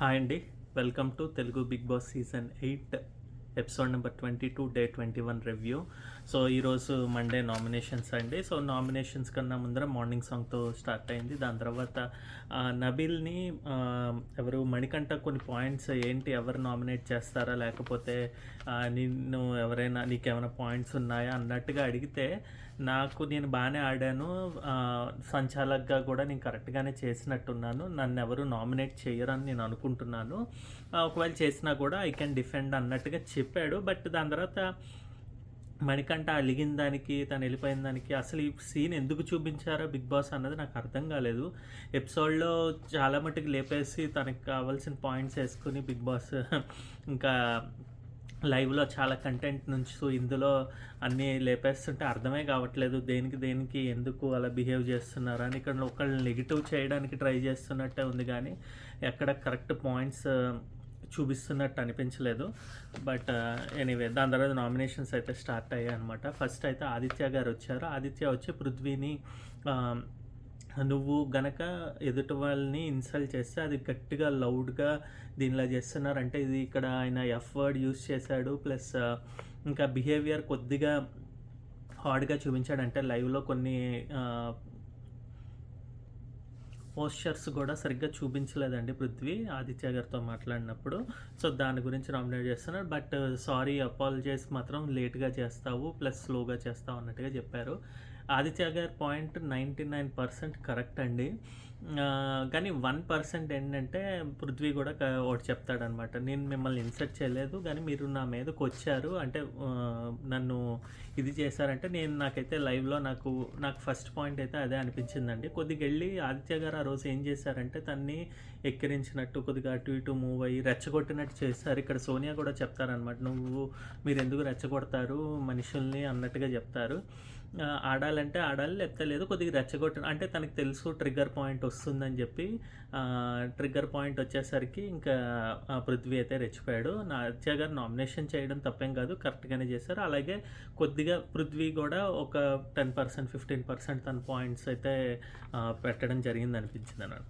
Hi అండి. Welcome to Telugu Bigg Boss season 8 episode number 22 day 21 review. So ఈరోజు Monday nominations అండి. So nominations కన్నా ముందర మార్నింగ్ సాంగ్తో స్టార్ట్ అయింది. దాని తర్వాత నబీల్ని ఎవరు మణికంఠ కొన్ని పాయింట్స్ ఏంటి ఎవరు నామినేట్ చేస్తారా, లేకపోతే నిన్ను ఎవరైనా నీకేమైనా పాయింట్స్ ఉన్నాయా అన్నట్టుగా అడిగితే నేను బాగానే ఆడాను, సంచాలక్గా కూడా నేను కరెక్ట్గానే చేసినట్టున్నాను, నన్ను ఎవరు నామినేట్ చేయరని నేను అనుకుంటున్నాను, ఒకవేళ చేసినా కూడా ఐ కెన్ డిఫెండ్ అన్నట్టుగా చెప్పాడు. బట్ దాని తర్వాత మణికంఠ అలిగిన దానికి తను వెళ్ళిపోయిన దానికి అసలు ఈ సీన్ ఎందుకు చూపించారో బిగ్ బాస్ అన్నది నాకు అర్థం కాలేదు. ఎపిసోడ్లో చాలా మట్టుకు లేపేసి తనకి కావాల్సిన పాయింట్స్ వేసుకుని బిగ్ బాస్ ఇంకా లైవ్లో చాలా కంటెంట్ నుంచి ఇందులో అన్నీ లేపేస్తుంటే అర్థమే కావట్లేదు దేనికి ఎందుకు అలా బిహేవ్ చేస్తున్నారు అని. ఇక్కడ ఒకళ్ళు నెగిటివ్ చేయడానికి ట్రై చేస్తున్నట్టే ఉంది, కానీ ఎక్కడ కరెక్ట్ పాయింట్స్ చూపిస్తున్నట్టు అనిపించలేదు. బట్ ఎనీవే దాని తర్వాత నామినేషన్స్ అయితే స్టార్ట్ అయ్యాయి అనమాట. ఫస్ట్ అయితే ఆదిత్య గారు వచ్చారు. ఆదిత్య వచ్చి పృథ్వీని నువ్వు గనక ఎదుటి వాళ్ళని ఇన్సల్ట్ చేస్తే అది గట్టిగా లౌడ్గా దీనిలా చేస్తున్నారంటే ఇది ఇక్కడ ఆయన ఎఫ్ వర్డ్ యూజ్ చేశాడు, ప్లస్ ఇంకా బిహేవియర్ కొద్దిగా హార్డ్గా చూపించాడంటే లైవ్లో కొన్ని పోస్చర్స్ కూడా సరిగ్గా చూపించలేదండి పృథ్వీ ఆదిత్య గారితో మాట్లాడినప్పుడు. సో దాని గురించి నామినేట్ చేస్తున్నారు. బట్ సారీ అపాలజైజ్ మాత్రం లేట్గా చేస్తావు ప్లస్ స్లోగా చేస్తావు అన్నట్టుగా చెప్పారు. ఆదిత్య గారి పాయింట్ 99% కరెక్ట్ అండి, కానీ 1% ఏంటంటే పృథ్వీ కూడా ఒకటి చెప్తాడనమాట, నేను మిమ్మల్ని ఇన్సర్ట్ చేయలేదు కానీ మీరు నా మీదకి వచ్చారు అంటే నన్ను ఇది చేశారంటే నాకైతే లైవ్లో నాకు ఫస్ట్ పాయింట్ అయితే అదే అనిపించిందండి. కొద్దిగా వెళ్ళి ఆదిత్య గారు ఆ రోజు ఏం చేశారంటే తన్ని ఎక్కిరించినట్టు కొద్దిగా అటు ఇటు మూవ్ అయ్యి రెచ్చగొట్టినట్టు చేస్తారు. ఇక్కడ సోనియా కూడా చెప్తారనమాట, మీరు ఎందుకు రెచ్చగొడతారు మనుషుల్ని అన్నట్టుగా చెప్తారు. ఆడాలంటే ఆడాలి, లేకపోతే లేదు, కొద్దిగా రెచ్చగొట్టిన అంటే తనకు తెలుసు ట్రిగ్గర్ పాయింట్ వస్తుందని చెప్పి ట్రిగ్గర్ పాయింట్ వచ్చేసరికి ఇంకా పృథ్వీ అయితే రెచ్చిపోయాడు. ఆదిత్య గారు నామినేషన్ చేయడం తప్పేం కాదు, కరెక్ట్గానే చేశారు. అలాగే కొద్దిగా పృథ్వీ కూడా ఒక 10% 15% తన పాయింట్స్ అయితే పెట్టడం జరిగింది అనిపించింది అన్నాడు.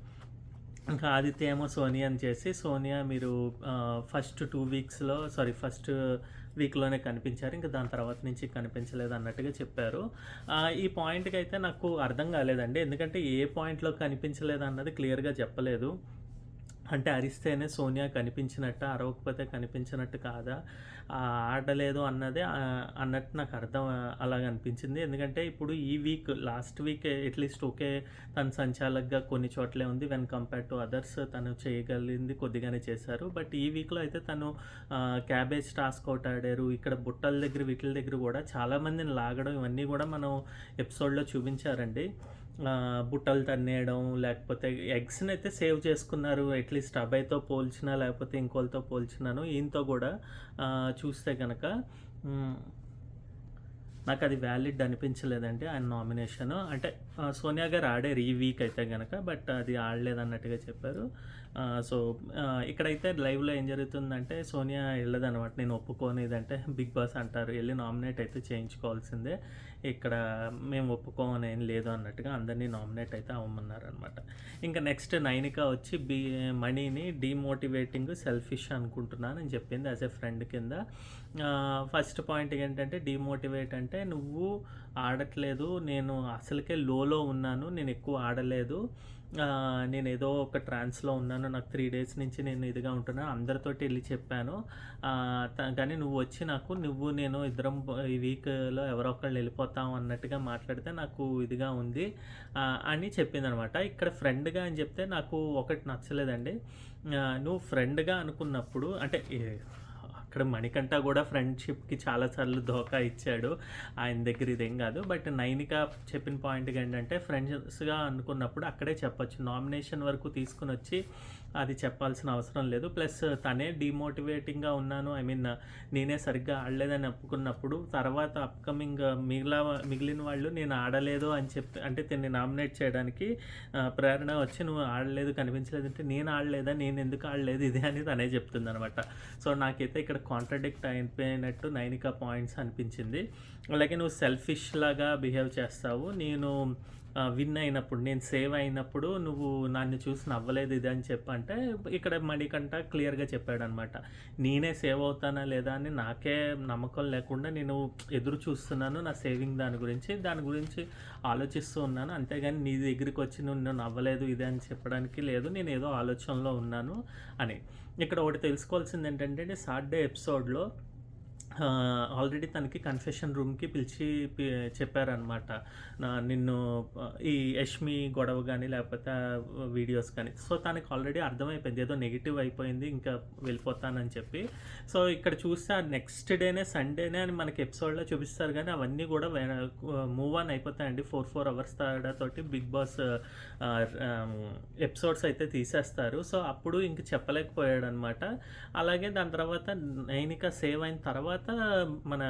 ఇంకా ఆదిత్య ఏమో సోనియాని చేసి, సోనియా మీరు ఫస్ట్ వీక్లోనే కనిపించారు, ఇంకా దాని తర్వాత నుంచి కనిపించలేదు అన్నట్టుగా చెప్పారు. ఈ పాయింట్కి అయితే నాకు అర్థం కాలేదండి, ఎందుకంటే ఏ పాయింట్లో కనిపించలేదు అన్నది క్లియర్గా చెప్పలేదు. అంటే అరిస్తేనే సోనియా కనిపించినట్టు, అరవకపోతే కనిపించినట్టు కాదా, ఆడలేదు అన్నట్టు నాకు అర్థం అలాగ అనిపించింది. ఎందుకంటే ఇప్పుడు ఈ లాస్ట్ వీక్ అట్లీస్ట్ ఓకే తను సంచాలకుగా కొన్ని చోట్లే ఉంది, వెన్ కంపేర్ టు అదర్స్ తను చేయగలిగింది కొద్దిగానే చేశారు. బట్ ఈ వీక్లో అయితే తను క్యాబేజ్ టాస్క్ అవుట్ ఆడారు, ఇక్కడ బుట్టల దగ్గర వీటి దగ్గర కూడా చాలామందిని లాగడం ఇవన్నీ కూడా మనం ఎపిసోడ్లో చూపించారండి. బుట్టలు తన్నేయడం, లేకపోతే ఎగ్స్ని అయితే సేవ్ చేసుకున్నారు అట్లీస్ట్ అబ్బాయితో పోల్చినా లేకపోతే ఇంకోళ్ళతో పోల్చినాను. ఈయనతో కూడా చూస్తే కనుక నాకు అది వ్యాలిడ్ అనిపించలేదండి ఆయన నామినేషన్. అంటే సోనియా గారు ఆడారు ఈ వీక్ అయితే కనుక, బట్ అది ఆడలేదు అన్నట్టుగా చెప్పారు. సో ఇక్కడైతే లైవ్లో ఏం జరుగుతుందంటే సోనియా వెళ్ళదనమాట, నేను ఒప్పుకోనిదంటే బిగ్ బాస్ అంటారు వెళ్ళి నామినేట్ అయితే చేయించుకోవాల్సిందే, ఇక్కడ మేము ఒప్పుకోమని ఏం లేదు అన్నట్టుగా అందరినీ నామినేట్ అయితే అవ్వమన్నారనమాట. ఇంకా నెక్స్ట్ నైనిక వచ్చి మణిని డీమోటివేటింగ్ సెల్ఫిష్ అనుకుంటున్నాను అని చెప్పింది యాజ్ ఎ ఫ్రెండ్ కింద. ఫస్ట్ పాయింట్ ఏంటంటే డీమోటివేట్ అంటే నువ్వు ఆడట్లేదు, నేను అసలుకే లోలో ఉన్నాను, నేను ఎక్కువ ఆడలేదు, నేను ఏదో ఒక ట్రాన్స్లో ఉన్నాను, నాకు 3 days నుంచి నేను ఇదిగా ఉంటున్నాను, అందరితోటి వెళ్ళి చెప్పాను, కానీ నువ్వు వచ్చి నేను ఇద్దరం ఈ వీక్లో ఎవరో ఒకళ్ళు వెళ్ళిపోతాం అన్నట్టుగా మాట్లాడితే నాకు ఇదిగా ఉంది అని చెప్పిందనమాట. ఇక్కడ ఫ్రెండ్గా అని చెప్తే నాకు ఒకటి నచ్చలేదండి. నువ్వు ఫ్రెండ్గా అనుకున్నప్పుడు అంటే అక్కడ మణికంఠ కూడా ఫ్రెండ్షిప్కి చాలాసార్లు ధోకా ఇచ్చాడు, ఆయన దగ్గర ఇదేం కాదు. బట్ నైనిక చెప్పిన పాయింట్ ఏంటంటే ఫ్రెండ్స్గా అనుకున్నప్పుడు అక్కడే చెప్పచ్చు, నామినేషన్ వరకు తీసుకుని వచ్చి అది చెప్పాల్సిన అవసరం లేదు. ప్లస్ తనే డిమోటివేటింగ్గా ఉన్నాను, నేనే సరిగ్గా ఆడలేదని ఒప్పుకున్నప్పుడు తర్వాత అప్కమింగ్ మిగిలిన వాళ్ళు నేను ఆడలేదు అని చెప్పి అంటే దీన్ని నామినేట్ చేయడానికి ప్రేరణ వచ్చి నువ్వు ఆడలేదు కనిపించలేదు అంటే నేను ఆడలేదా, నేను ఎందుకు ఆడలేదు ఇది అని తనే చెప్తుంది అనమాట. సో నాకైతే ఇక్కడ కాంట్రడిక్ట్ అయిపోయినట్టు నైనిక పాయింట్స్ అనిపించింది. అలాగే నువ్వు సెల్ఫిష్ లాగా బిహేవ్ చేస్తావు, నేను విన్ అయినప్పుడు, నేను సేవ్ అయినప్పుడు నువ్వు నన్ను చూసి నవ్వలేదు ఇది అని చెప్పంటే, ఇక్కడ మణికంఠ క్లియర్‌గా చెప్పాడనమాట. నేనే సేవ్ అవుతానా లేదా అని నాకే నమ్మకం లేకుండా నేను ఎదురు చూస్తున్నాను నా సేవింగ్ దాని గురించి ఆలోచిస్తూ ఉన్నాను. అంతేగాని నీ దగ్గరికొచ్చి నువ్వు నవ్వలేదు ఇది అని చెప్పడానికి లేదు. నేనేదో ఆలోచనలో ఉన్నాను అని. ఇక్కడ ఒకటి తెలుసుకోవాల్సిందేంటంటే సాటర్‌డే ఎపిసోడ్‌లో ఆల్రెడీ తనకి కన్ఫెషన్ రూమ్‌కి పిలిచి చెప్పారనమాట. నిన్ను ఈ యష్మి గొడవ గాని, లేకపోతే వీడియోస్ కానీ. సో, తనకి ఆల్రెడీ అర్థమైపోయింది. ఏదో నెగెటివ్ అయిపోయింది. ఇంకా వెళ్ళిపోతానని చెప్పి. సో, ఇక్కడ చూస్తే ఆ నెక్స్ట్ డేనే సండేనే అని మనకి ఎపిసోడ్‌లో చూపిస్తారు గానీ, అవన్నీ కూడా మూవ్ ఆన్ అయిపోతాయండి. 4 అవర్స్ తేడాతోటి బిగ్ బాస్ ఎపిసోడ్స్ అయితే తీసేస్తారు. సో, అప్పుడు ఇంక చెప్పలేకపోయాడనమాట. అలాగే దాని తర్వాత నైనిక సేవ్ అయిన తర్వాత మన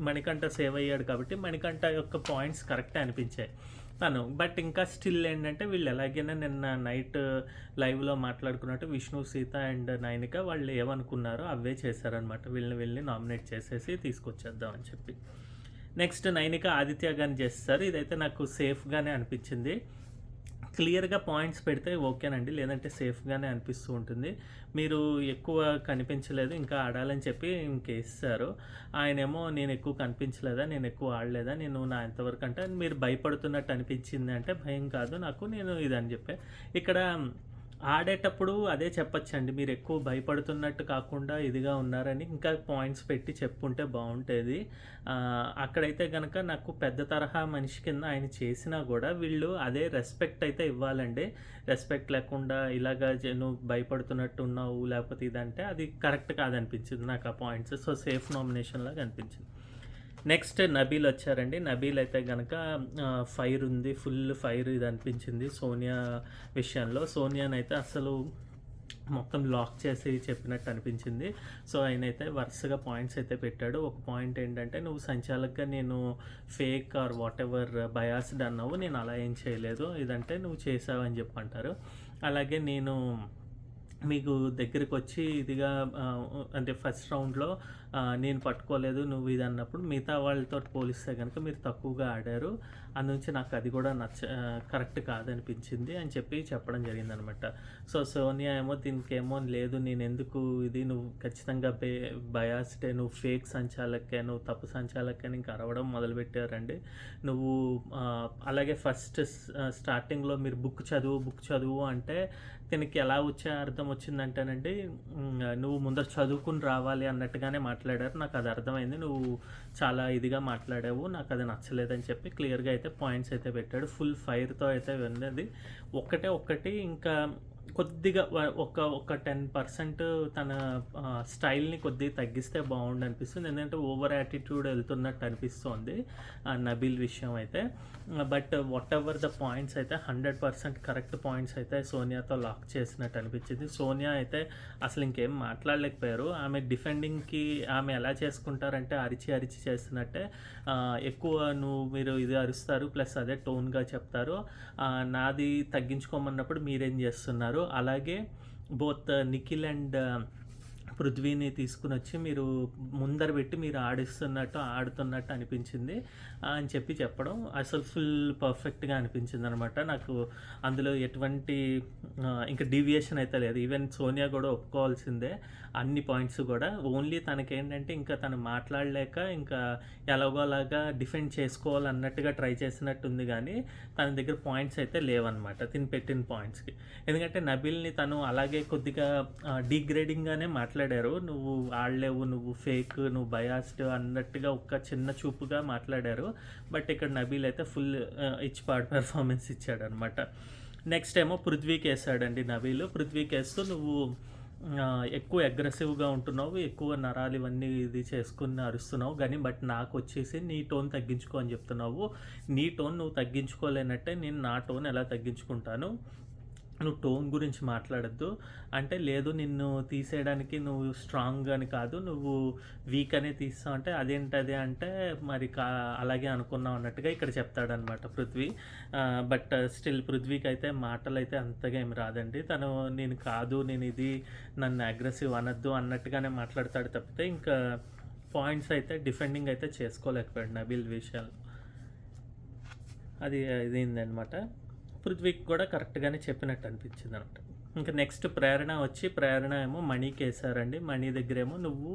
మణికంఠ సేవ్ అయ్యాడు కాబట్టి మణికంఠ యొక్క పాయింట్స్ కరెక్టే అనిపించాయి బట్ ఇంకా స్టిల్ ఏంటంటే వీళ్ళు ఎలాగైనా నిన్న నైట్ లైవ్లో మాట్లాడుకున్నట్టు విష్ణు, సీత అండ్ నైనిక వాళ్ళు ఏమనుకున్నారో అవే చేశారనమాట. వీళ్ళని వెళ్ళి నామినేట్ చేసేసి తీసుకొచ్చేద్దాం అని చెప్పి. నెక్స్ట్ నైనిక ఆదిత్య గారిని చేస్తారు. ఇదైతే నాకు సేఫ్గానే అనిపించింది. క్లియర్‌గా పాయింట్స్ పెడితే ఓకేనండి. లేదంటే సేఫ్‌గానే అనిపిస్తూ ఉంటుంది. మీరు ఎక్కువ కనిపించలేదు ఇంకా ఆడాలని చెప్పి ఇంకేస్తారు. ఆయనేమో నేను ఎక్కువ కనిపించలేదా, నేను ఎక్కువ ఆడలేదా, నేను నా ఎంతవరకు అంటే మీరు భయపడుతున్నట్టు అనిపించింది అంటే భయం కాదు నాకు, నేను ఇదని చెప్పా. ఇక్కడ ఆడేటప్పుడు అదే చెప్పొచ్చండి. మీరు ఎక్కువ భయపడుతున్నట్టు కాకుండా ఇదిగా ఉన్నారని ఇంకా పాయింట్స్ పెట్టి చెప్పుంటే బాగుంటేది. అక్కడైతే గనక నాకు పెద్ద తరహా మనిషి కింద ఆయన చేసినా కూడా వీళ్ళు అదే రెస్పెక్ట్ అయితే ఇవ్వాలండి. రెస్పెక్ట్ లేకుండా ఇలాగా నువ్వు భయపడుతున్నట్టు ఉన్నావు లేకపోతే ఇదంటే అది కరెక్ట్ కాదనిపించింది నాకు ఆ పాయింట్స్. సో, సేఫ్ నామినేషన్ లాగా అనిపించింది. నెక్స్ట్ నబీల్ వచ్చారండి. నబీల్ అయితే కనుక ఫైర్ ఉంది, ఫుల్ ఫైర్ ఇది అనిపించింది సోనియా విషయంలో. సోనియానైతే అసలు మొత్తం లాక్ చేసి చెప్పినట్టు అనిపించింది. సో, ఆయనైతే వరుసగా పాయింట్స్ అయితే పెట్టాడు. ఒక పాయింట్ ఏంటంటే, నువ్వు సంచాలకుగా నేను fake are what ever biased అన్నావు, నేను అలా ఏం చేయలేదు, ఇదంటే నువ్వు చేసావు అని చెప్పి అంటారు. అలాగే నేను మీకు దగ్గరికి వచ్చి ఇదిగా అంటే ఫస్ట్ రౌండ్లో నేను పట్టుకోలేదు నువ్వు ఇది అన్నప్పుడు మిగతా వాళ్ళతో పోలిస్తే కనుక మీరు తక్కువగా ఆడారు, అందునుంచి నాకు అది కూడా కరెక్ట్ కాదనిపించింది అని చెప్పి చెప్పడం జరిగిందనమాట. సో, సోనియా ఏమో దీనికేమో లేదు నేను ఎందుకు ఇది, నువ్వు ఖచ్చితంగా బయాస్డే, నువ్వు ఫేక్ సంచాలకే, నువ్వు తప్పు సంచాలకే ఇంకా అరవడం మొదలుపెట్టారండి. నువ్వు అలాగే ఫస్ట్ స్టార్టింగ్లో మీరు బుక్ చదువు అంటే దీనికి ఎలా వచ్చే అర్థం వచ్చిందంటేనండి, నువ్వు ముందర చదువుకుని రావాలి అన్నట్టుగానే మాట్లాడారు. నాకు అది అర్థమైంది. నువ్వు చాలా ఇదిగా మాట్లాడావు, నాకు అది నచ్చలేదని చెప్పి క్లియర్గా అయితే పాయింట్స్ అయితే పెట్టాడు. ఫుల్ ఫైర్తో అయితే విన్నది. ఒక్కటి ఇంకా కొద్దిగా ఒక 10% తన స్టైల్ని కొద్దిగా తగ్గిస్తే బాగుండు అనిపిస్తుంది. ఎందుకంటే ఓవర్ యాటిట్యూడ్ వెళ్తున్నట్టు అనిపిస్తుంది నబీల్ విషయం అయితే. But what ever the points అయితే 100% కరెక్ట్ పాయింట్స్ అయితే సోనియాతో లాక్ చేసినట్టు అనిపించింది. సోనియా అయితే అసలు ఇంకేం మాట్లాడలేకపోయారు. ఆమె డిఫెండింగ్కి ఆమె ఎలా చేసుకుంటారంటే అరిచి చేస్తున్నట్టే, ఎక్కువ మీరు ఇది అరుస్తారు ప్లస్ అదే టోన్గా చెప్తారు, నాది తగ్గించుకోమన్నప్పుడు మీరేం చేస్తున్నారు, అలాగే బోత్ నిఖిల్ అండ్ పృథ్వీని తీసుకుని వచ్చి మీరు ముందర పెట్టి మీరు ఆడుతున్నట్టు అనిపించింది అని చెప్పడం అసలు ఫుల్ పర్ఫెక్ట్గా అనిపించింది అనమాట. నాకు అందులో ఎటువంటి ఇంకా డీవియేషన్ అయితే లేదు. ఈవెన్ సోనియా కూడా ఒప్పుకోవాల్సిందే అన్ని పాయింట్స్ కూడా. ఓన్లీ తనకేంటంటే ఇంకా తను మాట్లాడలేక ఇంకా ఎలాగోలాగా డిఫెండ్ చేసుకోవాలన్నట్టుగా ట్రై చేసినట్టుంది, కానీ తన దగ్గర పాయింట్స్ అయితే లేవన్నమాట తిని పెట్టిన పాయింట్స్కి. ఎందుకంటే నబీల్ని తను అలాగే కొద్దిగా డీగ్రేడింగ్గానే మాట్లాడారు, నువ్వు ఆడలేవు, నువ్వు ఫేక్, నువ్వు బయాస్డ్ అన్నట్టుగా ఒక చిన్న చూపుగా మాట్లాడారు. బట్ ఇక్కడ నబీల్ అయితే ఫుల్ ఇచ్చిపాడు పెర్ఫార్మెన్స్ ఇచ్చాడు అనమాట. నెక్స్ట్ ఏమో పృథ్వీకి వేసాడండి నబీల్. పృథ్వీకి వేస్తూ నువ్వు ఎక్కువ అగ్రెసివ్గా ఉంటున్నావు, ఎక్కువ నరాలు ఇవన్నీ ఇది చేసుకుని అరుస్తున్నావు, కానీ బట్ నాకు వచ్చేసి నీ టోన్ తగ్గించుకో అని చెప్తున్నావు. నీ టోన్ నువ్వు తగ్గించుకోలేనట్టే నేను నా టోన్ ఎలా తగ్గించుకుంటాను, నువ్వు టోన్ గురించి మాట్లాడద్దు అంటే, లేదు నిన్ను తీసేయడానికి నువ్వు స్ట్రాంగ్ అని కాదు, నువ్వు వీక్ అనే తీస్తావు అంటే అదేంటది అంటే మరి అలాగే అనుకున్నావు అన్నట్టుగా ఇక్కడ చెప్తాడనమాట పృథ్వీ. బట్ స్టిల్ పృథ్వీకి అయితే మాటలు అయితే అంతగా ఏమి రాదండి. తను నేను కాదు, నేను ఇది, నన్ను అగ్రెసివ్ అనద్దు అన్నట్టుగానే మాట్లాడతాడు తప్పితే ఇంకా పాయింట్స్ అయితే డిఫెండింగ్ అయితే చేసుకోలేకపోయాడు నబీల్ విషయాలు. అది ఇదైందనమాట. పృథ్వీకి కూడా కరెక్ట్‌గానే చెప్పినట్టు అనిపించిందనమాట. ఇంకా నెక్స్ట్ ప్రేరణ వచ్చి, ప్రేరణ ఏమో మణికేసారండి. మణి దగ్గరేమో నువ్వు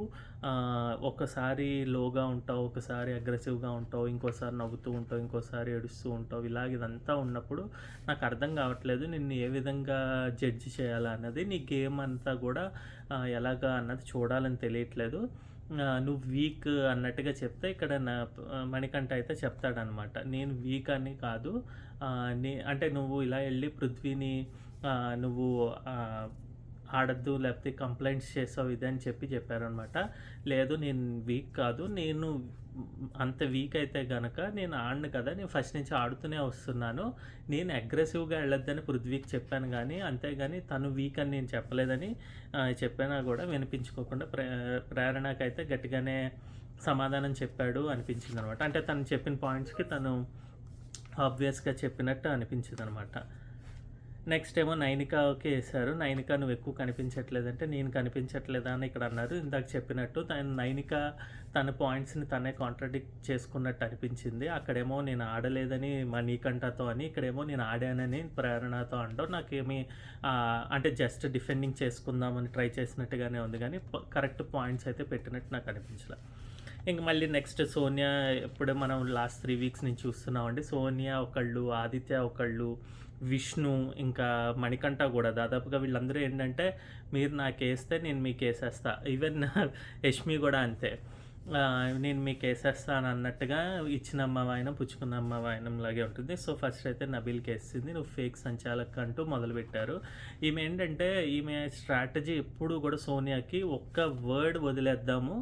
ఒకసారి లోగా ఉంటావు, ఒకసారి అగ్రెసివ్‌గా ఉంటావు, ఇంకోసారి నవ్వుతూ ఉంటావు, ఇంకోసారి ఏడుస్తూ ఉంటావు. ఇదంతా ఉన్నప్పుడు నాకు అర్థం కావట్లేదు. నిన్ను ఏ విధంగా జడ్జ్ చేయాలా అన్నది. నీ గేమ్ అంతా కూడా ఎలాగా అన్నది చూడాలని తెలియట్లేదు. నువ్వు వీక్ అన్నట్టుగా చెప్తే ఇక్కడ మణికంఠ అయితే చెప్తాడనమాట. నేను వీక్ అని కాదు, అంటే నువ్వు ఇలా వెళ్ళి పృథ్వీని నువ్వు ఆడద్దు లేకపోతే కంప్లైంట్స్ చేసావు ఇది అని చెప్పారనమాట. లేదు నేను వీక్ కాదు, నేను అంత వీక్ అయితే గనక నేను ఆడను కదా, నేను ఫస్ట్ నుంచి ఆడుతూనే వస్తున్నాను, నేను అగ్రెసివ్గా వెళ్ళొద్దని పృథ్వీకి చెప్పాను కానీ అంతేగాని తను వీక్ అని నేను చెప్పలేదని చెప్పినా కూడా వినిపించుకోకుండా ప్రేరణకైతే గట్టిగానే సమాధానం చెప్పాడు అనిపించింది అనమాట. అంటే తను చెప్పిన పాయింట్స్కి తను ఆబ్వియస్గా చెప్పినట్టు అనిపించింది అనమాట. నెక్స్ట్ ఏమో నైనికాకి వేశారు. నైనిక నువ్వు ఎక్కువ కనిపించట్లేదంటే నేను కనిపించట్లేదా అని ఇక్కడ అన్నారు. ఇందాక చెప్పినట్టు నైనిక తన పాయింట్స్ని తనే కాంట్రాడిక్ట్ చేసుకున్నట్టు అనిపించింది. అక్కడేమో నేను ఆడలేదని మణికంఠతో అని, ఇక్కడేమో నేను ఆడానని ప్రేరణతో అంటావు. నాకేమీ అంటే జస్ట్ డిఫెండింగ్ చేసుకుందామని ట్రై చేసినట్టుగానే ఉంది కానీ కరెక్ట్ పాయింట్స్ అయితే పెట్టినట్టు నాకు అనిపించలే. ఇంక మళ్ళీ నెక్స్ట్ సోనియా, ఇప్పుడు మనం లాస్ట్ 3 వీక్స్ నుంచి చూస్తున్నామండి. సోనియా ఒకళ్ళు, ఆదిత్య ఒకళ్ళు, విష్ణు, ఇంకా మణికంఠ కూడా దాదాపుగా వీళ్ళందరూ ఏంటంటే మీరు నాకు వేస్తే నేను మీకు వేసేస్తా. ఈవెన్ యష్మి కూడా అంతే, నేను మీకు వేసేస్తాను అన్నట్టుగా ఇచ్చిన అమ్మ వాయనం పుచ్చుకున్న అమ్మ వాయనంలాగే ఉంటుంది. సో ఫస్ట్ అయితే నబీల్కి వేసింది, నువ్వు ఫేక్ సంచాలక్ అంటూ మొదలుపెట్టారు. ఈమె ఏంటంటే ఈమె స్ట్రాటజీ ఎప్పుడు కూడా సోనియాకి ఒక్క వర్డ్ వదిలేద్దాము,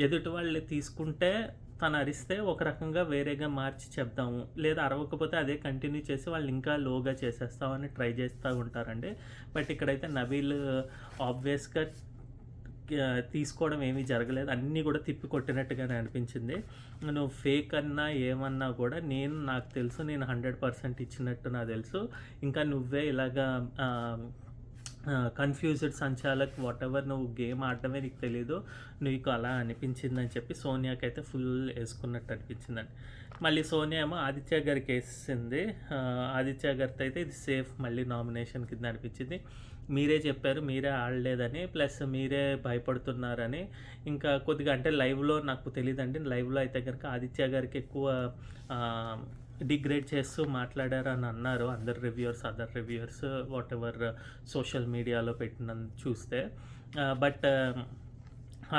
ఎదుటి వాళ్ళు తీసుకుంటే తను అరిస్తే ఒక రకంగా వేరేగా మార్చి చెప్దాము, లేదా అరవకపోతే అదే కంటిన్యూ చేసి వాళ్ళు ఇంకా లోగా చేసేస్తామని ట్రై చేస్తూ ఉంటారండి. బట్ ఇక్కడైతే నబీల్ ఆబ్వియస్గా తీసుకోవడం ఏమీ జరగలేదు, అన్నీ కూడా తిప్పి కొట్టినట్టుగానే అనిపించింది. నువ్వు ఫేక్ అన్నా ఏమన్నా కూడా నాకు తెలుసు, నేను 100% ఇచ్చినట్టు నాకు తెలుసు, ఇంకా నువ్వే ఇలాగా కన్ఫ్యూజ్డ్ సంచాలక్ వాట్ ఎవర్, నువ్వు గేమ్ ఆడటమే నీకు తెలీదు, నీకు అలా అనిపించిందని చెప్పి సోనియాకి అయితే ఫుల్ వేసుకున్నట్టు అనిపించిందండి. మళ్ళీ సోనియా ఏమో ఆదిత్య గారికి వేసింది. ఆదిత్య గారితో అయితే ఇది సేఫ్ మళ్ళీ నామినేషన్ కింద అనిపించింది. మీరే చెప్పారు మీరే ఆడలేదని, ప్లస్ మీరే భయపడుతున్నారని. ఇంకా కొద్దిగా అంటే లైవ్లో నాకు తెలియదండి, లైవ్లో అయితే కనుక ఆదిత్య గారికి ఎక్కువ డిగ్రేడ్ చేస్తూ మాట్లాడారు అని అన్నారు అందరు reviewers, other reviewers what ever social మీడియాలో పెట్టిన చూస్తే. బట్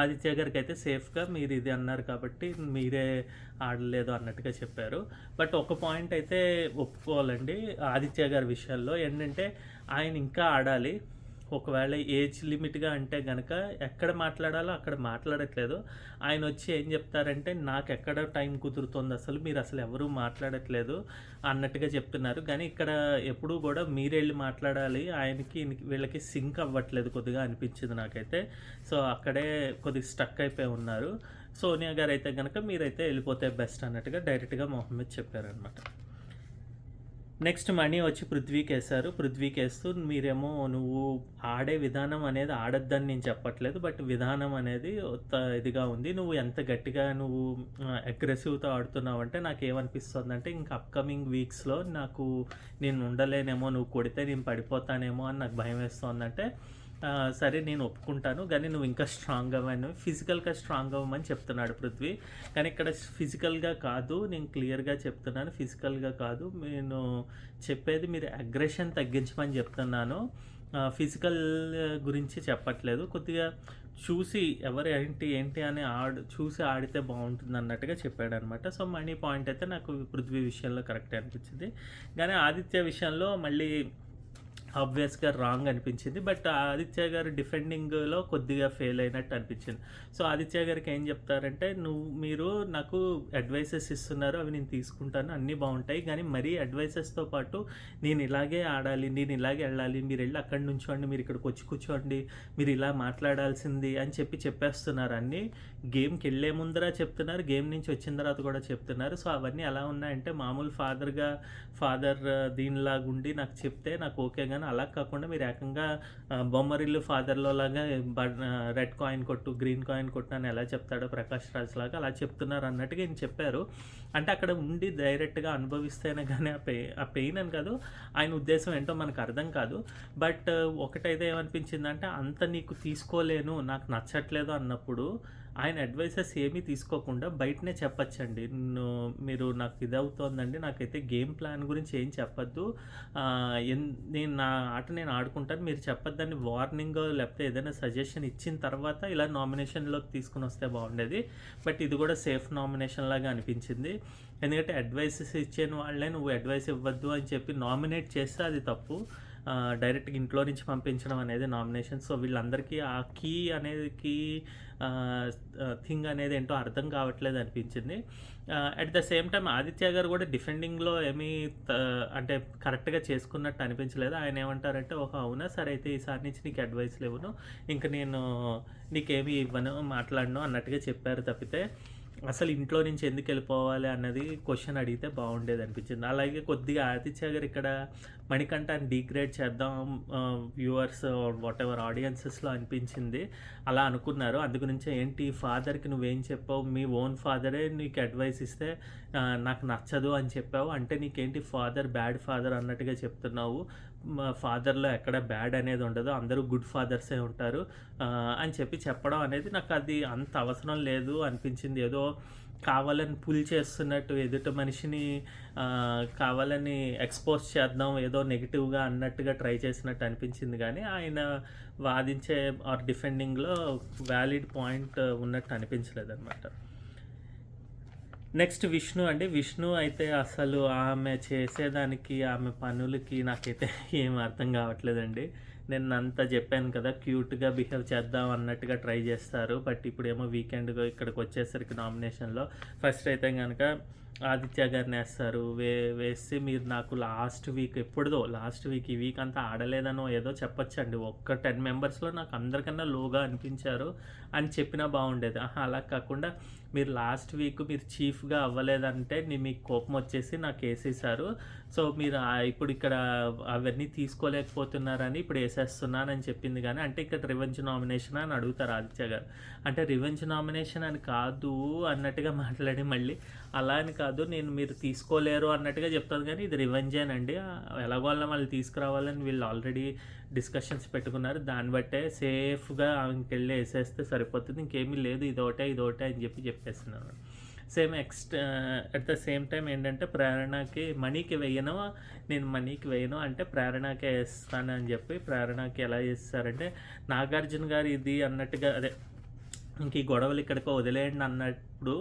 ఆదిత్య గారికి అయితే సేఫ్గా మీరు ఇది అన్నారు కాబట్టి మీరే ఆడలేదు అన్నట్టుగా చెప్పారు. బట్ ఒక పాయింట్ అయితే ఒప్పుకోవాలండి ఆదిత్య గారి విషయాల్లో, ఏంటంటే ఆయన ఇంకా ఆడాలి. ఒకవేళ ఏజ్ లిమిట్గా అంటే కనుక ఎక్కడ మాట్లాడాలో అక్కడ మాట్లాడట్లేదు. ఆయన వచ్చి ఏం చెప్తారంటే నాకు ఎక్కడ టైం కుదురుతుంది, మీరు అసలు ఎవరూ మాట్లాడట్లేదు అన్నట్టుగా చెప్తున్నారు. కానీ ఇక్కడ ఎప్పుడూ కూడా మీరెళ్ళి మాట్లాడాలి, ఆయనకి వీళ్ళకి సింక్ అవ్వట్లేదు కొద్దిగా అనిపించింది నాకైతే. సో అక్కడే కొద్దిగా స్టక్ అయిపోయి ఉన్నారు. సోనియా గారు అయితే కనుక మీరైతే వెళ్ళిపోతే బెస్ట్ అన్నట్టుగా డైరెక్ట్గా మొహమ్మద్ చెప్పారనమాట. నెక్స్ట్ మణి వచ్చి పృథ్వీకి వేశారు. పృథ్వీకి వేస్తూ మీరేమో నువ్వు ఆడే విధానం అనేది ఆడొద్దని నేను చెప్పట్లేదు, బట్ విధానం అనేది ఇదిగా ఉంది, నువ్వు ఎంత గట్టిగా నువ్వు అగ్రెసివ్తో ఆడుతున్నావు అంటే నాకు ఏమనిపిస్తుంది అంటే ఇంకా అప్కమింగ్ వీక్స్లో నేను ఉండలేనేమో, నువ్వు కొడితే నేను పడిపోతానేమో అని నాకు భయం వేస్తుందంటే సరే నేను ఒప్పుకుంటాను, కానీ నువ్వు ఇంకా స్ట్రాంగ్ అవ్వని, ఫిజికల్గా స్ట్రాంగ్ అవ్వమని చెప్తున్నాడు పృథ్వీ. కానీ ఇక్కడ ఫిజికల్గా కాదు, నేను క్లియర్గా చెప్తున్నాను, ఫిజికల్గా కాదు నేను చెప్పేది, మీరు అగ్రెషన్ తగ్గించమని చెప్తున్నాను, ఫిజికల్ గురించి చెప్పట్లేదు. కొద్దిగా చూసి ఎవరు ఏంటి అని చూసి ఆడితే బాగుంటుంది అన్నట్టుగా చెప్పాడు అనమాట. సో మనీ పాయింట్ అయితే నాకు పృథ్వీ విషయంలో కరెక్ట్ అనిపించింది. కానీ ఆదిత్య విషయంలో మళ్ళీ ఆబ్వియస్గా రాంగ్ అనిపించింది. బట్ ఆదిత్య గారు డిఫెండింగ్లో కొద్దిగా ఫెయిల్ అయినట్టు అనిపించింది. సో ఆదిత్య గారికి ఏం చెప్తారంటే మీరు నాకు అడ్వైసెస్ ఇస్తున్నారు, అవి నేను తీసుకుంటాను, అన్నీ బాగుంటాయి, కానీ మరీ అడ్వైసెస్తో పాటు నేను ఇలాగే ఆడాలి, నేను ఇలాగే వెళ్ళాలి, మీరు వెళ్ళి అక్కడి నుంచోండి, మీరు ఇక్కడికి వచ్చి కూర్చోండి, మీరు ఇలా మాట్లాడాల్సింది అని చెప్పేస్తున్నారు. అన్నీ గేమ్కి వెళ్ళే ముందర చెప్తున్నారు, గేమ్ నుంచి వచ్చిన తర్వాత కూడా చెప్తున్నారు. సో అవన్నీ ఎలా ఉన్నాయంటే మామూలు ఫాదర్ దీనిలాగుండి నాకు చెప్తే నాకు ఓకేగా కానీ అలా కాకుండా మీరు ఏకంగా బొమ్మరిల్లు ఫాదర్‌లో లాగా రెడ్ కాయిన్ కొట్టు, గ్రీన్ కాయిన్ కొట్టు అని ఎలా చెప్తాడో 'ప్రకాష్ రాజ్' లాగా అలా చెప్తున్నారు అన్నట్టుగా ఈయన చెప్పారు. అంటే అక్కడ ఉండి డైరెక్ట్‌గా అనుభవిస్తేనే గానీ ఆ పెయిన్ అని కాదు, ఆయన ఉద్దేశ్యం ఏంటో మనకు అర్థం కాదు. బట్ ఒకటైతే ఏమనిపించిందంటే, అంత నీకు తీసుకోలేను, నాకు నచ్చట్లేదు అన్నప్పుడు ఆయన అడ్వైసెస్ ఏమీ తీసుకోకుండా బయటనే చెప్పొచ్చండి. మీరు నాకు ఇదవుతోందండి, నాకైతే గేమ్ ప్లాన్ గురించి ఏం చెప్పొద్దు. నేను నా ఆట నేను ఆడుకుంటాను. మీరు చెప్పొద్దని వార్నింగో లేకపోతే ఏదైనా సజెషన్ ఇచ్చిన తర్వాత ఇలా నామినేషన్‌లోకి తీసుకొనొస్తే బాగుండేది. బట్ ఇది కూడా సేఫ్ నామినేషన్ లాగా అనిపించింది. ఎందుకంటే అడ్వైసెస్ ఇచ్చిన వాళ్ళే నువ్వు అడ్వైస్ ఇవ్వద్దు అని చెప్పి నామినేట్ చేస్తే అది తప్పు. డైరెక్ట్‌గా ఇంట్లో నుంచి పంపించడం అనేది నామినేషన్. సో వీళ్ళందరికీ ఆ కీ థింగ్ అనేది ఏంటో అర్థం కావట్లేదు అనిపించింది. At the same time Aditya గారు కూడా డిఫెండింగ్‌లో ఏమీ అంటే కరెక్ట్‌గా చేసుకున్నట్టు అనిపించలేదు. ఆయన ఏమంటారంటే, ఓహో! అవునా, సరే అయితే ఈసారి నుంచి నీకు అడ్వైస్‌లు ఇవ్వను, ఇంక నేను నీకేమి ఇవ్వను, మాట్లాడను అన్నట్టుగా చెప్పారు తప్పితే, అసలు ఇంట్లో నుంచి ఎందుకు వెళ్ళిపోవాలి అన్నది క్వశ్చన్ అడిగితే బాగుండేది అనిపించింది. అలాగే కొద్దిగా ఆదిత్య గారు ఇక్కడ మణికంఠని డీగ్రేడ్ చేద్దాం వ్యూవర్స్ వాటెవర్ ఆడియన్సెస్లో అనిపించింది. అలా అనుకున్నారు. అందుగురించే ఏంటి ఫాదర్‌కి నువ్వేం చెప్పావు, మీ ఓన్ ఫాదరే నీకు అడ్వైస్ ఇస్తే నాకు నచ్చదు అని చెప్పావు, అంటే నీకేంటి ఫాదర్ బ్యాడ్ ఫాదర్ అన్నట్టుగా చెప్తున్నావు, ఫాదర్‌లో ఎక్కడ బ్యాడ్ అనేది ఉండదు, అందరూ గుడ్ ఫాదర్సే ఉంటారు అని చెప్పడం అనేది నాకు అది అంత అవసరం లేదు అనిపించింది. ఏదో కావాలని పుల్ చేస్తున్నట్టు ఎదుటి మనిషిని కావాలని ఎక్స్‌పోజ్ చేద్దాం ఏదో నెగెటివ్‌గా అన్నట్టుగా ట్రై చేసినట్టు అనిపించింది గానీ, ఆయన వాదించే ఆర్ డిఫెండింగ్‌లో వ్యాలిడ్ పాయింట్ ఉన్నట్టు అనిపించలేదనమాట. నెక్స్ట్ విష్ణు అండి. విష్ణు అయితే అసలు ఆమె చేసేదానికి, ఆమె పనులకి నాకైతే ఏం అర్థం కావట్లేదండి. నేనంతా చెప్పాను కదా, క్యూట్‌గా బిహేవ్ చేద్దాం అన్నట్టుగా ట్రై చేస్తారు. బట్ ఇప్పుడేమో వీకెండ్‌గా ఇక్కడికొచ్చేసరికి నామినేషన్‌లో ఫస్ట్ అయితే గనక ఆదిత్య గారినేస్తారు. వేసి మీరు నాకు లాస్ట్ వీక్ ఈ వీక్ అంతా ఆడలేదనో ఏదో చెప్పొచ్చండి. ఒక్క 10 మెంబర్స్‌లో నాకు అందరికన్నా లోగా అనిపించారు అని చెప్పినా బాగుండేది. అలా కాకుండా మీరు లాస్ట్ వీక్ మీరు చీఫ్‌గా అవ్వలేదంటే మీకు కోపం వచ్చేసి నాకేసేశారు. సో మీరు ఇప్పుడు ఇక్కడ అవన్నీ తీసుకోలేకపోతున్నారని ఇప్పుడు ఏసేస్తున్నానని చెప్పింది గానీ, అంటే ఇక్కడ రివెంజ్ నామినేషన్ అని అడుగుతారు ఆదిత్య గారు. అంటే రివెంజ్ నామినేషన్ అని కాదు అన్నట్టుగా మాట్లాడి మళ్ళీ అలా అని కాదు, మీరు తీసుకోలేరు అన్నట్టుగా చెప్తాను కానీ ఇది రివెంజేనండి. ఎలాగో వాళ్ళు తీసుకురావాలని వీళ్ళు ఆల్రెడీ డిస్కషన్స్ పెట్టుకున్నారు. దాన్ని బట్టే సేఫ్‌గా ఆమెకెళ్ళి ఏసేస్తే సరిపోతుంది, ఇంకేమీ లేదు, ఇదొకటే అని చెప్పేస్తున్నాను. అట్ ద సేమ్ టైం ఏంటంటే, ప్రేరణకి మణికి వేయను అంటే ప్రేరణకే వేస్తానని చెప్పి ప్రేరణకి ఎలా చేస్తారంటే, నాగార్జున గారు ఇది అన్నట్టుగా అదే ఇంక ఈ గొడవలు ఇక్కడికో వదిలేయండి అన్నప్పుడు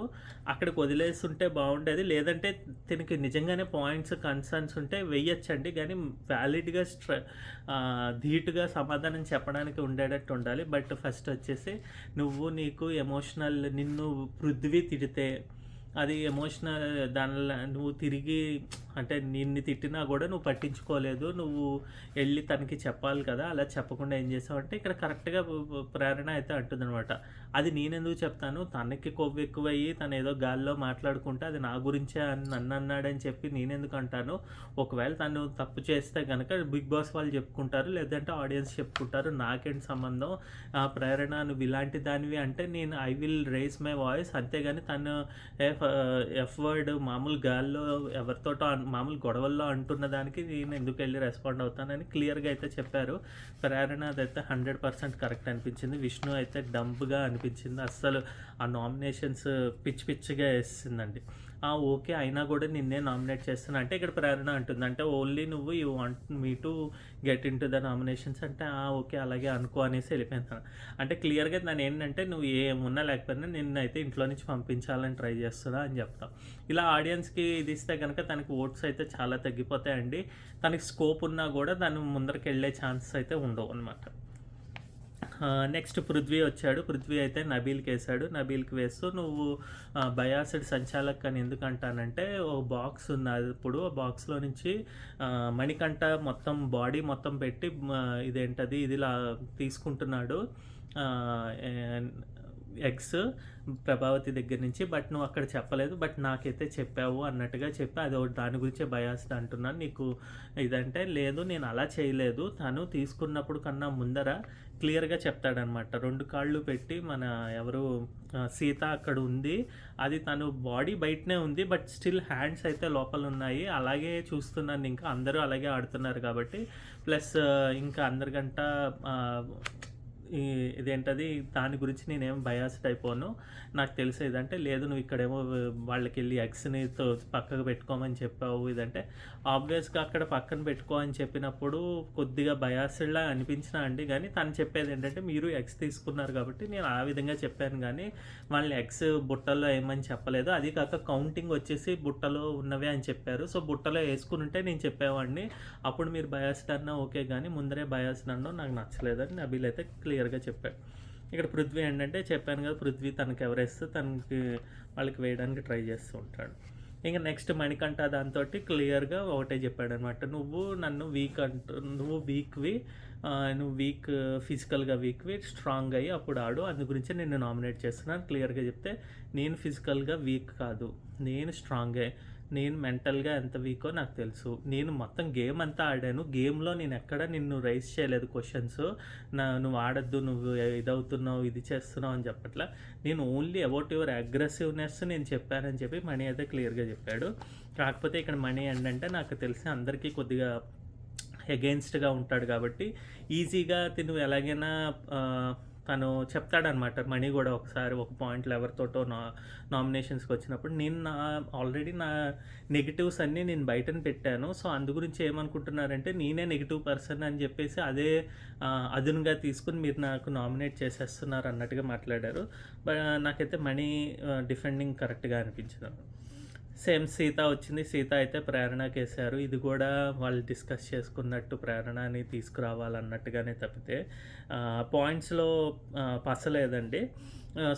అక్కడికి వదిలేస్తుంటే బాగుండేది. లేదంటే దీనికి నిజంగానే పాయింట్స్ కన్సర్న్స్ ఉంటే వెయ్యొచ్చండి, కానీ వ్యాలిడ్గా ధీటుగా సమాధానం చెప్పడానికి ఉండేటట్టు ఉండాలి. బట్ ఫస్ట్ వచ్చేసి నీకు ఎమోషనల్, నిన్ను పృథ్వీ తిడితే అది ఎమోషనల్, దానిలో నువ్వు తిరిగి అంటే నిన్ను తిట్టినా కూడా నువ్వు పట్టించుకోలేదు, నువ్వు వెళ్ళి తనకి చెప్పాలి కదా, అలా చెప్పకుండా ఏం చేసావంటే ఇక్కడ కరెక్ట్గా ప్రేరణ అయితే అంటుందన్నమాట. అది నేనెందుకు చెప్తాను, తనకి కొవ్వు ఎక్కువయ్యి తను ఏదో గాల్లో మాట్లాడుకుంటే అది నా గురించే నన్ను అన్నాడని చెప్పి నేనెందుకు అంటాను. ఒకవేళ తను తప్పు చేస్తే కనుక బిగ్ బాస్ వాళ్ళు చెప్పుకుంటారు, లేదంటే ఆడియన్స్ చెప్పుకుంటారు, నాకేంటి సంబంధం. ప్రేరణ నువ్వు ఇలాంటి దానివి అంటే నేను I will raise my voice, అంతేగాని తను ఎఫ్ వర్డ్ మామూలు గాల్లో ఎవరితోటో మామూలు గొడవల్లో అంటున్న దానికి నేను ఎందుకు వెళ్ళి రెస్పాండ్ అవుతానని క్లియర్గా అయితే చెప్పారు. ప్రేరణ అదైతే 100% కరెక్ట్ అనిపించింది. విష్ణు అయితే డంప్గా అనిపించింది. అస్సలు ఆ నామినేషన్స్ పిచ్చిగా వేసిందండి. ఓకే అయినా కూడా నిన్నే నామినేట్ చేస్తున్నా అంటే ఇక్కడ ప్రేరణ అంటుంది, అంటే ఓన్లీ నువ్వు you want me to get in to the nominations అంటే ఓకే అలాగే అనుకో అనేసి వెళ్ళిపోయింది. అంటే క్లియర్గా దాని ఏంటంటే నువ్వు ఏమున్నా లేకపోయినా నిన్నైతే ఇంట్లో నుంచి పంపించాలని ట్రై చేస్తున్నా అని చెప్తాం. ఇలా ఆడియన్స్కి ఇది ఇస్తే కనుక తనకి ఓట్స్ అయితే చాలా తగ్గిపోతాయండి. తనకి స్కోప్ ఉన్నా కూడా దాని ముందరికి వెళ్ళే ఛాన్సెస్ అయితే ఉండవు అనమాట. నెక్స్ట్ పృథ్వీ వచ్చాడు. పృథ్వీ అయితే నబీల్కి వేసాడు. నబీల్కి వేస్తూ నువ్వు బయాసిడ్ సంచాలక్ అని ఎందుకు అంటానంటే, ఓ బాక్స్ ఉన్నది, ఇప్పుడు ఆ బాక్స్లో నుంచి మణికంఠ మొత్తం బాడీ మొత్తం పెట్టి ఇదేంటది ఇదిలా తీసుకుంటున్నాడు, ఎగ్స్ ప్రభావతి దగ్గర నుంచి. బట్ నువ్వు అక్కడ చెప్పలేదు, బట్ నాకైతే చెప్పావు అన్నట్టుగా చెప్పి అది దాని గురించే బయాస్డ్ అంటున్నాను నీకు ఇదంటే. లేదు నేను అలా చేయలేదు, తను తీసుకున్నప్పుడు కన్నా ముందర క్లియర్గా చెప్తాడనమాట. 2 కాళ్ళు పెట్టి మన ఎవరు సీత అక్కడ ఉంది, అది తను బాడీ బయటనే ఉంది, బట్ స్టిల్ హ్యాండ్స్ అయితే లోపల ఉన్నాయి. అలాగే చూస్తున్నాను, ఇంకా అందరూ అలాగే ఆడుతున్నారు కాబట్టి. ప్లస్ ఇంకా అందరికంట ఇదేంటది దాని గురించి నేనేం బయాస్డ్ అయిపోను, నాకు తెలిసేదంటే. లేదు నువ్వు ఇక్కడేమో వాళ్ళకి వెళ్ళి ఎగ్స్ని పక్కకు పెట్టుకోమని చెప్పావు ఇదంటే. ఆబ్వియస్గా అక్కడ పక్కన పెట్టుకో అని చెప్పినప్పుడు కొద్దిగా బయాస్డ్లా అనిపించినా అండి. కానీ తను చెప్పేది ఏంటంటే మీరు ఎగ్స్ తీసుకున్నారు కాబట్టి నేను ఆ విధంగా చెప్పాను, కానీ వాళ్ళని ఎగ్స్ బుట్టల్లో వేయమని చెప్పలేదు. అది కాక కౌంటింగ్ వచ్చేసి బుట్టలో ఉన్నవే అని చెప్పారు. సో బుట్టలో వేసుకుని ఉంటే నేను చెప్పేవాడిని, అప్పుడు మీరు బయాస్డ్ అన్నా ఓకే, కానీ ముందరే బయాస్డ్ అన్నా నాకు నచ్చలేదని నబీల్ అయితే క్లియర్గా చెప్పాడు. ఇక్కడ పృథ్వీ ఏంటంటే చెప్పాను కదా, పృథ్వీ తనకి ఎవరేస్తే తనకి వాళ్ళకి వేయడానికి ట్రై చేస్తూ ఉంటాడు. ఇంకా నెక్స్ట్ మణికంఠ దాంతో క్లియర్గా ఒకటే చెప్పాడు అనమాట, నువ్వు నన్ను నువ్వు వీక్వి, నువ్వు ఫిజికల్గా వీక్వి, స్ట్రాంగ్ అయ్యి అప్పుడు ఆడు, అందు గురించి నేను నామినేట్ చేస్తున్నాను క్లియర్గా చెప్తే. నేను ఫిజికల్గా వీక్ కాదు, నేను స్ట్రాంగే, నేను మెంటల్గా ఎంత వీకో నాకు తెలుసు. నేను మొత్తం గేమ్ అంతా ఆడాను, గేమ్లో నేను ఎక్కడ నిన్ను రైజ్ చేయలేదు క్వశ్చన్స్, నువ్వు ఆడద్దు, నువ్వు ఇదవుతున్నావు, ఇది చేస్తున్నావు అని చెప్పట్లా. నేను ఓన్లీ అబౌట్ యువర్ అగ్రెసివ్నెస్ నేను చెప్పానని చెప్పి మణి అయితే క్లియర్గా చెప్పాడు. కాకపోతే ఇక్కడ మణి ఏంటంటే నాకు తెలిసి అందరికీ కొద్దిగా అగెయిన్స్ట్గా ఉంటాడు కాబట్టి ఈజీగా తిను ఎలాగైనా తను చెప్తాడనమాట. మణి కూడా ఒకసారి ఒక పాయింట్లో ఎవరితోటో నామినేషన్స్కి వచ్చినప్పుడు నేను ఆల్రెడీ నా నెగిటివ్స్ అన్నీ నేను బయటను పెట్టాను, సో అందు గురించి ఏమనుకుంటున్నారంటే నేనే నెగిటివ్ పర్సన్ అని చెప్పేసి అదే అదునుగా తీసుకుని మీరు నాకు నామినేట్ చేసేస్తున్నారు అన్నట్టుగా మాట్లాడారు. నాకైతే మణి డిఫెండింగ్ కరెక్ట్గా అనిపించింది. సేమ్ సీత వచ్చింది, సీత అయితే ప్రేరణకి వేశారు. ఇది కూడా వాళ్ళు డిస్కస్ చేసుకున్నట్టు ప్రేరణని తీసుకురావాలన్నట్టుగానే తప్పితే పాయింట్స్లో పసలేదండి.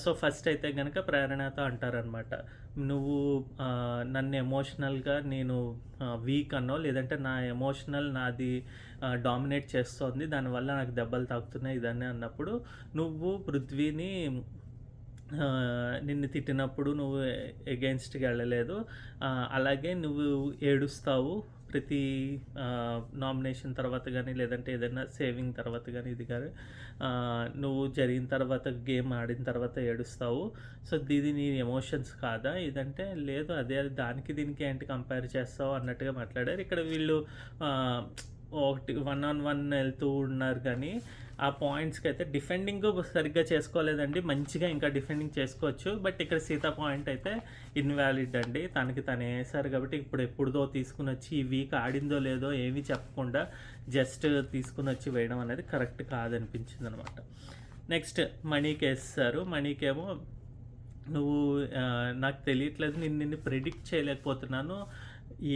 సో ఫస్ట్ అయితే కనుక ప్రేరణతో అంటారనమాట, నువ్వు నన్ను ఎమోషనల్గా నేను వీక్ అన్నో, లేదంటే నా ఎమోషనల్ నాది డామినేట్ చేస్తోంది, దానివల్ల నాకు దెబ్బలు తాకుతున్నాయి ఇదన్నీ అన్నప్పుడు నువ్వు పృథ్వీని నిన్ను తిట్టినప్పుడు నువ్వు ఎగెయిన్స్ట్కి వెళ్ళలేదు, అలాగే నువ్వు ఏడుస్తావు ప్రతి నామినేషన్ తర్వాత కానీ, లేదంటే ఏదైనా సేవింగ్ తర్వాత కానీ, ఇది కానీ నువ్వు జరిగిన తర్వాత గేమ్ ఆడిన తర్వాత ఏడుస్తావు. సో ఇది నీ ఎమోషన్స్ కాదా ఇదంటే, లేదు అదే దానికి దీనికి ఏంటి కంపేర్ చేస్తావు అన్నట్టుగా మాట్లాడారు. ఇక్కడ వీళ్ళు ఒకటి 1-on-1 వెళ్తూ ఉన్నారు, కానీ ఆ పాయింట్స్కి అయితే డిఫెండింగ్ సరిగ్గా చేసుకోలేదండి. మంచిగా ఇంకా డిఫెండింగ్ చేసుకోవచ్చు, బట్ ఇక్కడ సీతా పాయింట్ అయితే ఇన్వాలిడ్ అండి. తనకి తను వేసారు కాబట్టి ఇప్పుడు ఎప్పుడుదో తీసుకుని వచ్చి ఈ వీక్ ఆడిందో లేదో ఏమీ చెప్పకుండా జస్ట్ తీసుకుని వచ్చి వేయడం అనేది కరెక్ట్ కాదనిపించింది అనమాట. నెక్స్ట్ మణికి వేస్తారు. మణికేమో నువ్వు నాకు తెలియట్లేదు, నిన్ను ప్రెడిక్ట్ చేయలేకపోతున్నాను,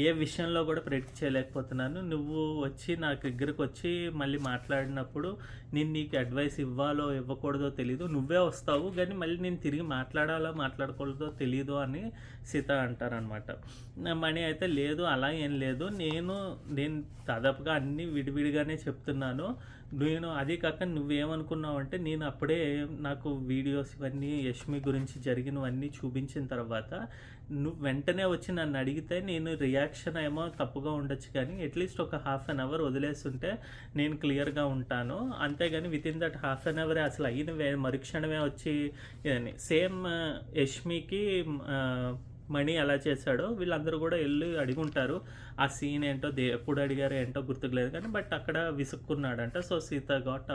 ఏ విషయంలో కూడా ప్రెడిక్ట్ చేయలేకపోతున్నాను, నువ్వు వచ్చి నా దగ్గరకు వచ్చి మళ్ళీ మాట్లాడినప్పుడు నేను నీకు అడ్వైస్ ఇవ్వాలో ఇవ్వకూడదో తెలీదు, నువ్వే వస్తావు కానీ మళ్ళీ నేను తిరిగి మాట్లాడాలో మాట్లాడకూడదో తెలీదు అని సీత అంటారనమాట. మణి అయితే లేదు అలా ఏం లేదు, నేను దాదాపుగా అన్నీ విడివిడిగానే చెప్తున్నాను, నేను అది కాక నువ్వేమనుకున్నావు అంటే నేను అప్పుడే నాకు వీడియోస్ ఇవన్నీ యష్మి గురించి జరిగినవన్నీ చూపించిన తర్వాత నువ్వు వెంటనే వచ్చి నన్ను అడిగితే నేను రియాక్షన్ ఏమో తప్పుగా ఉండొచ్చు, కానీ అట్లీస్ట్ ఒక ½ అన్ అవర్ వదిలేస్తుంటే నేను క్లియర్గా ఉంటాను, అంతేగాని వితిన్ దట్ ½ అన్ అవరే అసలు అయిన మరుక్షణమే వచ్చి ఇదని. సేమ్ యష్మికి మణి ఎలా చేశాడో వీళ్ళందరూ కూడా వెళ్ళి అడుగుంటారు, ఆ సీన్ ఏంటో ఎప్పుడు అడిగారో ఏంటో గుర్తుకులేదు కానీ, బట్ అక్కడ విసుక్కున్నాడంట. సో సీత గాట్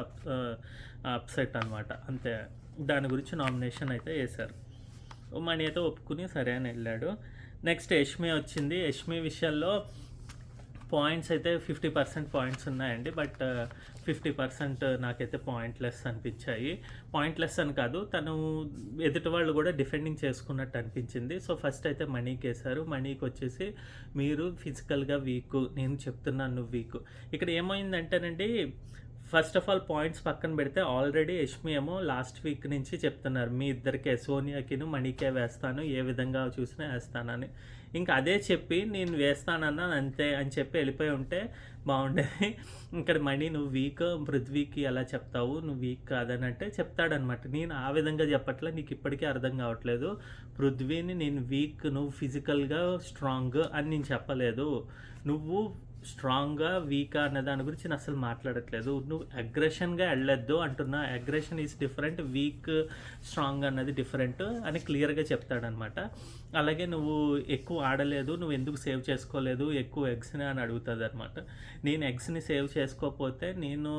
అప్సెట్ అనమాట, అంతే. దాని గురించి నామినేషన్ అయితే వేశారు. మణి అయితే ఒప్పుకుని సరే అని వెళ్ళాడు. నెక్స్ట్ యష్మి వచ్చింది. యష్మి విషయాల్లో పాయింట్స్ అయితే 50% పాయింట్స్ ఉన్నాయండి, బట్ 50% నాకైతే పాయింట్లెస్ అనిపించాయి. పాయింట్లెస్ అని కాదు, తను ఎదుటి వాళ్ళు కూడా డిఫెండింగ్ చేసుకున్నట్టు అనిపించింది. సో ఫస్ట్ అయితే మణికి వేశారు. మణికి వచ్చేసి మీరు ఫిజికల్గా వీక్, నేను చెప్తున్నాను నువ్వు వీక్. ఇక్కడ ఏమైందంటేనండి ఫస్ట్ ఆఫ్ ఆల్ పాయింట్స్ పక్కన పెడితే ఆల్రెడీ యష్మి ఏమో లాస్ట్ వీక్ నుంచి చెప్తున్నారు మీ ఇద్దరికే సోనియాకిను మణికే వేస్తాను, ఏ విధంగా చూసినా వేస్తానని. ఇంకా అదే చెప్పి నేను వేస్తానన్నా అంతే అని చెప్పి వెళ్ళిపోయి ఉంటే బాగుండేది. ఇక్కడ మణి నువ్వు వీక్, పృథ్వీకి ఎలా చెప్తావు, నువ్వు వీక్ కాదని అంటే చెప్తాడనమాట. నేను ఆ విధంగా చెప్పట్లే, నీకు ఇప్పటికీ అర్థం కావట్లేదు. పృథ్వీని నేను వీక్, నువ్వు ఫిజికల్గా స్ట్రాంగ్ అని నేను చెప్పలేదు. నువ్వు స్ట్రాంగ్గా వీకా అనే దాని గురించి నేను అసలు మాట్లాడట్లేదు. నువ్వు అగ్రెషన్గా వెళ్ళొద్దు అంటున్నా. Aggression is different, week strong అన్నది డిఫరెంట్ అని క్లియర్గా చెప్తాడనమాట. అలాగే నువ్వు ఎక్కువ ఆడలేదు, నువ్వు ఎందుకు సేవ్ చేసుకోలేదు ఎక్కువ ఎగ్స్ని అని అడుగుతుంది అనమాట. నేను ఎగ్స్ని సేవ్ చేసుకోకపోతే నేను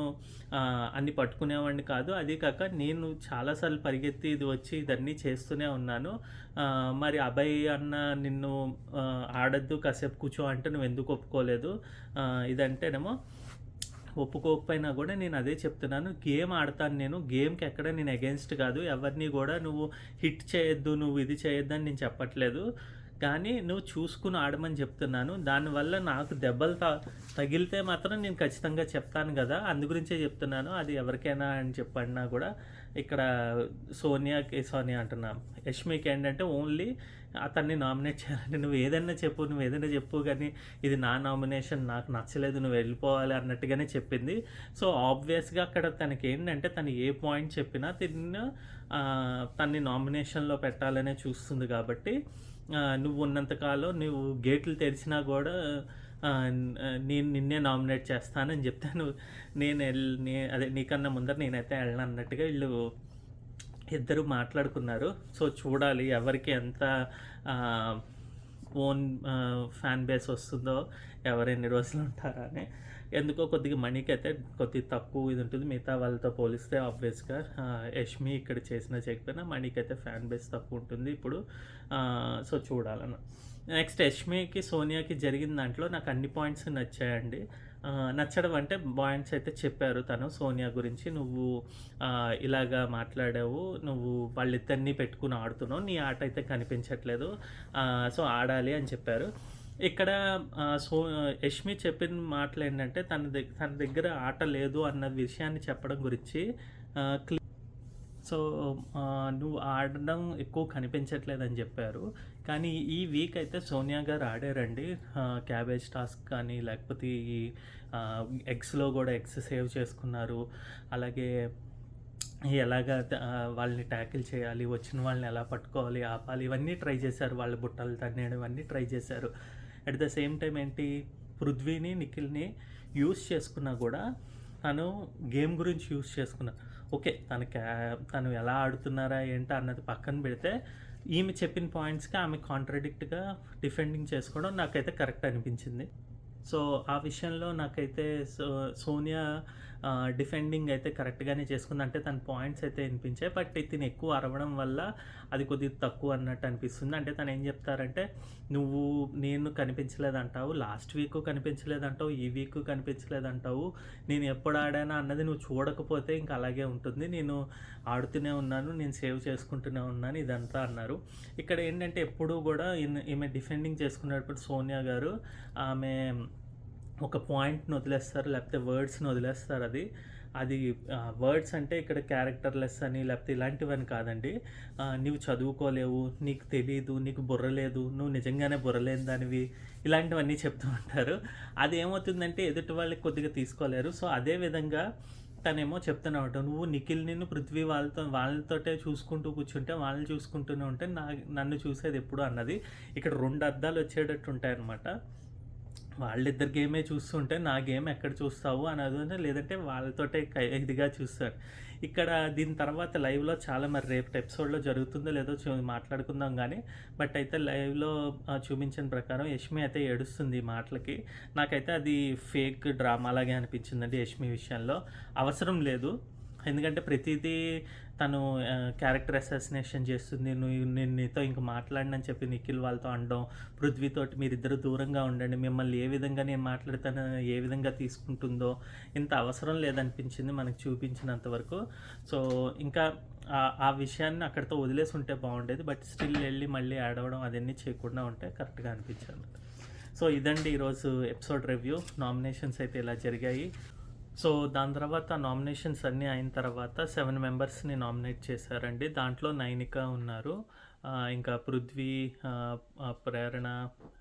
అన్ని పట్టుకునేవాడిని కాదు. అది కాక నేను చాలాసార్లు పరిగెత్తి ఇది వచ్చి ఇదన్నీ చేస్తూనే ఉన్నాను. మరి అభయ్ అన్న నిన్ను ఆడద్దు కాసేపు కూర్చో అంటే నువ్వు ఎందుకు ఒప్పుకోలేదు, ఇదంటేనేమో ఒప్పుకోకపోయినా కూడా నేను అదే చెప్తున్నాను, గేమ్ ఆడతాను నేను, గేమ్కి ఎక్కడ నేను అగెన్స్ట్ కాదు, ఎవరిని కూడా నువ్వు హిట్ చేయొద్దు, నువ్వు ఇది చేయొద్దు అని నేను చెప్పట్లేదు, కానీ నువ్వు చూసుకుని ఆడమని చెప్తున్నాను. దానివల్ల నాకు దెబ్బలు తగిలితే మాత్రం నేను ఖచ్చితంగా చెప్తాను కదా, అందు గురించే చెప్తున్నాను. అది ఎవరికైనా అని చెప్పన్నా కూడా ఇక్కడ సోనియా అంటున్నా, యష్మికి ఏంటంటే ఓన్లీ అతన్ని నామినేట్ చేయాలంటే నువ్వు ఏదైనా చెప్పు కానీ ఇది నా నామినేషన్, నాకు నచ్చలేదు, నువ్వు వెళ్ళిపోవాలి అన్నట్టుగానే చెప్పింది. సో ఆబ్వియస్గా అక్కడ తనకి ఏంటంటే తను ఏ పాయింట్ చెప్పినా తన్ని నామినేషన్లో పెట్టాలనే చూస్తుంది. కాబట్టి నువ్వు ఉన్నంతకాలం నువ్వు గేట్లు తెరిచినా కూడా నేను నిన్నే నామినేట్ చేస్తానని చెప్తాను. అదే నీకన్నా ముందర నేనైతే వెళ్ళను అన్నట్టుగా వీళ్ళు ఇద్దరు మాట్లాడుకున్నారు. సో చూడాలి ఎవరికి ఎంత ఓన్ ఫ్యాన్ బేస్ వస్తుందో, ఎవరెన్ని రోజులు ఉంటారా అని. ఎందుకో కొద్దిగా మనీకి అయితే కొద్దిగా తక్కువ ఇది ఉంటుంది మిగతా వాళ్ళతో పోలిస్తే. ఆబ్వియస్గా యష్మి ఇక్కడ చేయకపోయినా మనీకి అయితే ఫ్యాన్ బేస్ తక్కువ ఉంటుంది ఇప్పుడు. సో చూడాలన్న. నెక్స్ట్ యష్మికి సోనియాకి జరిగిన దాంట్లో నాకు అన్ని పాయింట్స్ నచ్చాయండి. నచ్చడం అంటే పాయింట్స్ అయితే చెప్పారు తను సోనియా గురించి, నువ్వు ఇలాగా మాట్లాడావు, నువ్వు వాళ్ళిద్దరినీ పెట్టుకుని ఆడుతున్నావు, నీ ఆట అయితే కనిపించట్లేదు, సో ఆడాలి అని చెప్పారు. ఇక్కడ యష్మి చెప్పిన మాటలు ఏంటంటే తన దగ్గర ఆట లేదు అన్న విషయాన్ని చెప్పడం గురించి. సో నువ్వు ఆడడం ఎక్కువ కనిపించట్లేదని చెప్పారు. కానీ ఈ వీక్ అయితే సోనియా గారు ఆడారండి. క్యాబేజ్ టాస్క్ కానీ లేకపోతే ఈ ఎగ్స్లో కూడా ఎగ్స్ సేవ్ చేసుకున్నారు. అలాగే ఎలాగా వాళ్ళని ట్యాకిల్ చేయాలి, వచ్చిన వాళ్ళని ఎలా పట్టుకోవాలి, ఆపాలి, ఇవన్నీ ట్రై చేశారు. వాళ్ళ బుట్టలు తన్నేయడం ఇవన్నీ ట్రై చేశారు. అట్ ద సేమ్ టైం ఏంటి, పృథ్వీని నిఖిల్ని యూస్ చేసుకున్నా కూడా తను గేమ్ గురించి యూస్ చేసుకున్నా. ఓకే తను ఎలా ఆడుతున్నారా ఏంటా అన్నది పక్కన పెడితే ఈమె చెప్పిన పాయింట్స్కి ఆమె కాంట్రడిక్ట్గా డిఫెండింగ్ చేసుకోవడం నాకైతే కరెక్ట్ అనిపించింది. సో ఆ విషయంలో నాకైతే సోనియా డిఫెండింగ్ అయితే కరెక్ట్గానే చేసుకుంది. అంటే తన పాయింట్స్ అయితే వినిపించాయి, బట్ తిని ఎక్కువ అరవడం వల్ల అది కొద్దిగా తక్కువ అన్నట్టు అనిపిస్తుంది. అంటే తను ఏం చెప్తారంటే, నేను కనిపించలేదంటావు, లాస్ట్ వీక్ కనిపించలేదంటావు, ఈ వీక్ కనిపించలేదంటావు, నేను ఎప్పుడు ఆడానా అన్నది నువ్వు చూడకపోతే ఇంకా అలాగే ఉంటుంది, నేను ఆడుతూనే ఉన్నాను, నేను సేవ్ చేసుకుంటూనే ఉన్నాను, ఇదంతా అన్నారు. ఇక్కడ ఏంటంటే ఎప్పుడూ కూడా ఈమె డిఫెండింగ్ చేసుకునేటప్పుడు సోనియా గారు ఆమె ఒక పాయింట్ని వదిలేస్తారు, లేకపోతే వర్డ్స్ని వదిలేస్తారు. అది వర్డ్స్ అంటే ఇక్కడ క్యారెక్టర్లెస్ అని లేకపోతే ఇలాంటివని కాదండి. నువ్వు చదువుకోలేవు, నీకు తెలీదు, నీకు బుర్ర లేదు, నువ్వు నిజంగానే బుర్రలేని దానివి, ఇలాంటివన్నీ చెప్తూ ఉంటారు. అది ఏమవుతుందంటే ఎదుటి వాళ్ళకి కొద్దిగా తీసుకోలేరు. సో అదేవిధంగా తనేమో చెప్తూనే ఉంటావు, నువ్వు నిఖిల్ని పృథ్వీ వాళ్ళతోటే చూసుకుంటూ కూర్చుంటే వాళ్ళని చూసుకుంటూనే ఉంటే నన్ను చూసేది ఎప్పుడు అన్నది. ఇక్కడ 2 అర్థాలు వచ్చేటట్టు ఉంటాయన్నమాట. వాళ్ళిద్దరు గేమే చూస్తుంటే నా గేమ్ ఎక్కడ చూస్తావు అనేది, లేదంటే వాళ్ళతోటే ఇదిగా చూస్తాడు. ఇక్కడ దీని తర్వాత లైవ్లో చాలా, మరి రేపు ఎపిసోడ్లో జరుగుతుందో లేదో మాట్లాడుకుందాం కానీ, బట్ అయితే లైవ్లో చూపించిన ప్రకారం యష్మి అయితే ఏడుస్తుంది ఈ మాటలకి. నాకైతే అది ఫేక్ డ్రామా లాగే అనిపించిందండి యష్మి విషయంలో. అవసరం లేదు, ఎందుకంటే ప్రతిదీ తను క్యారెక్టర్ అసాసినేషన్ చేస్తుంది, నేను నీతో ఇంక మాట్లాడినని చెప్పి నిఖిల్ వాళ్ళతో అనడం, పృథ్వీతోటి మీరిద్దరు దూరంగా ఉండండి, మిమ్మల్ని ఏ విధంగా నేను మాట్లాడతానో ఏ విధంగా తీసుకుంటుందో, ఇంత అవసరం లేదనిపించింది మనకు చూపించినంత వరకు. సో ఇంకా ఆ విషయాన్ని అక్కడితో వదిలేసి ఉంటే బాగుండేది, బట్ స్టిల్ వెళ్ళి మళ్ళీ ఆడవడం అదన్నీ చేయకుండా ఉంటే కరెక్ట్గా అనిపించింది. సో ఇదండి ఈరోజు ఎపిసోడ్ రివ్యూ. నామినేషన్స్ అయితే ఇలా జరిగాయి. సో, దాని తర్వాత నామినేషన్స్ అన్నీ అయిన తర్వాత 7 మెంబర్స్‌ని నామినేట్ చేశారండి. దాంట్లో నైనిక ఉన్నారు. ఇంకా పృథ్వీ, ప్రేరణ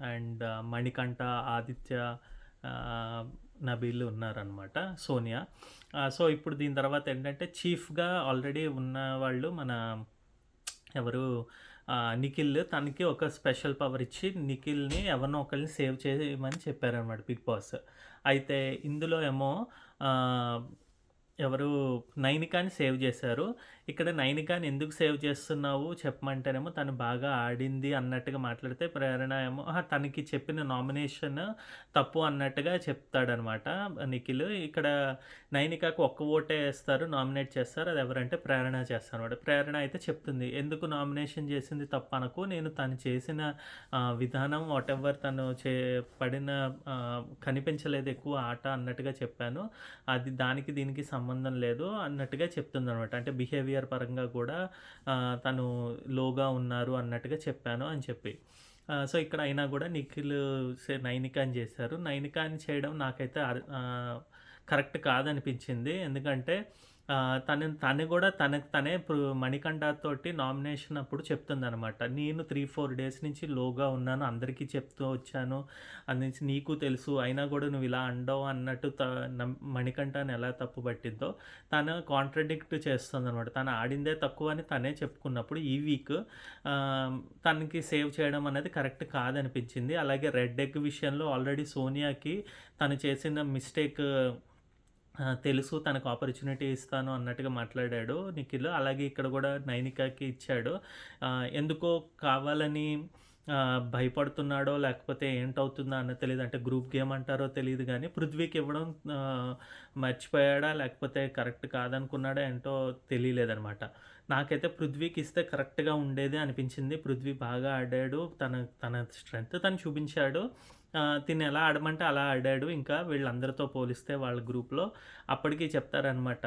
అండ్ మణికంఠ, ఆదిత్య, ఆహ్, నబీల్ ఉన్నారనమాట. సోనియా. సో, ఇప్పుడు దీని తర్వాత ఏంటంటే చీఫ్‌గా ఆల్రెడీ ఉన్నవాళ్ళు మన ఎవరు నిఖిల్. తనకి ఒక స్పెషల్ పవర్ ఇచ్చి నిఖిల్‌ని ఎవరినో ఒకళ్ళని సేవ్ చేయమని చెప్పారనమాట బిగ్ బాస్. అయితే ఇందులో ఏమో ఆహ్, ఎవరు నైనికాని సేవ్ చేశారు. ఇక్కడ నైనికాని ఎందుకు సేవ్ చేస్తున్నావు చెప్పమంటేనేమో తను బాగా ఆడింది అన్నట్టుగా మాట్లాడితే, ప్రేరణ ఏమో తనకి చెప్పిన నామినేషన్ తప్పు అన్నట్టుగా చెప్తాడనమాట నిఖిల్. ఇక్కడ నైనికాకు ఒక్క ఓటే ఏస్తారు, నామినేట్ చేస్తారు. అది ఎవరంటే ప్రేరణ చేస్తారనమాట. ప్రేరణ అయితే చెప్తుంది, ఎందుకు నామినేషన్ చేసింది తప్పనకు, నేను తను చేసిన విధానం వాటెవర్ తను పడిన కనిపించలేదు ఎక్కువ ఆట అన్నట్టుగా చెప్పాను. అది దానికి దీనికి సంబంధం లేదు అన్నట్టుగా చెప్తుందనమాట. అంటే బిహేవియర్ పరంగా కూడా తను లోగా ఉన్నారు అన్నట్టుగా చెప్పాను అని చెప్పి. సో, ఇక్కడ అయినా కూడా నిఖిల్ నైనికాని చేశారు. నైనికాని చేయడం నాకైతే కరెక్ట్ కాదనిపించింది. ఎందుకంటే తను కూడా తనకు తనే ఇప్పుడు మణికంఠ తోటి నామినేషన్ అప్పుడు చెప్తుందనమాట. నేను 3-4 డేస్ నుంచి లోగా ఉన్నాను, అందరికీ చెప్తూ వచ్చాను, అందించి నీకు తెలుసు, అయినా కూడా నువ్వు ఇలా అండవు అన్నట్టు మణికంఠని ఎలా తప్పు పట్టిద్దో తను కాంట్రడిక్ట్ చేస్తుందనమాట. తను ఆడిందే తక్కువ అని తనే చెప్పుకున్నప్పుడు ఈ వీక్ తనకి సేవ్ చేయడం అనేది కరెక్ట్ కాదనిపించింది. అలాగే రెడ్ ఎగ్ విషయంలో ఆల్రెడీ సోనియాకి తను చేసిన మిస్టేక్ తెలుసు, తనకు ఆపర్చునిటీ ఇస్తాను అన్నట్టుగా మాట్లాడాడు నిఖిల్. అలాగే ఇక్కడ కూడా నైనికాకి ఇచ్చాడు. ఎందుకో కావాలని భయపడుతున్నాడో లేకపోతే ఏంటవుతుందో అన్నది తెలీదు. అంటే గ్రూప్ గేమ్ అంటారో తెలీదు కానీ పృథ్వీకి ఇవ్వడం మర్చిపోయాడా లేకపోతే కరెక్ట్ కాదనుకున్నాడా ఏంటో తెలియలేదనమాట. నాకైతే పృథ్వీకి ఇస్తే కరెక్ట్‌గా ఉండేది అనిపించింది. పృథ్వీ బాగా ఆడాడు. తన స్ట్రెంగ్త్ తను చూపించాడు. తిను ఎలా ఆడమంటే అలా ఆడాడు. ఇంకా వీళ్ళందరితో పోలిస్తే వాళ్ళ గ్రూప్‌లో అప్పటికి చెప్తారనమాట.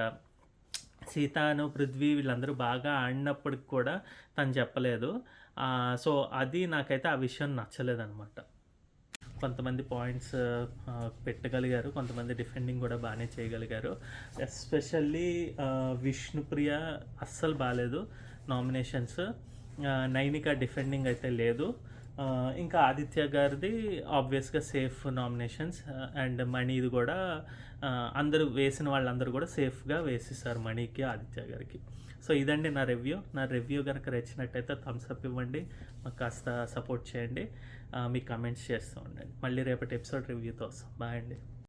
సీతాను, పృథ్వీ వీళ్ళందరూ బాగా ఆడినప్పటికి కూడా తను చెప్పలేదు. సో, అది నాకైతే ఆ విషయం నచ్చలేదనమాట. కొంతమంది పాయింట్స్ పెట్టగలిగారు, కొంతమంది డిఫెండింగ్ కూడా బాగానే చేయగలిగారు. ఎస్పెషల్లీ విష్ణుప్రియ అస్సలు బాలేదు నామినేషన్స్. నైనిక డిఫెండింగ్ అయితే లేదు. ఇంకా ఆదిత్య గారిది ఆబ్వియస్గా సేఫ్ నామినేషన్స్. అండ్ మణిది కూడా అందరూ వేసిన వాళ్ళందరూ కూడా సేఫ్గా వేసేసారు మణికి, ఆదిత్య గారికి. సో, ఇదండి నా రివ్యూ కనుక నచ్చినట్టయితే థమ్స్ అప్ ఇవ్వండి, మాకు కాస్త సపోర్ట్ చేయండి, మీ కమెంట్స్ చేస్తూ ఉండండి. మళ్ళీ రేపటి ఎపిసోడ్ రివ్యూతో వస్తాం. బాయ్ అండి.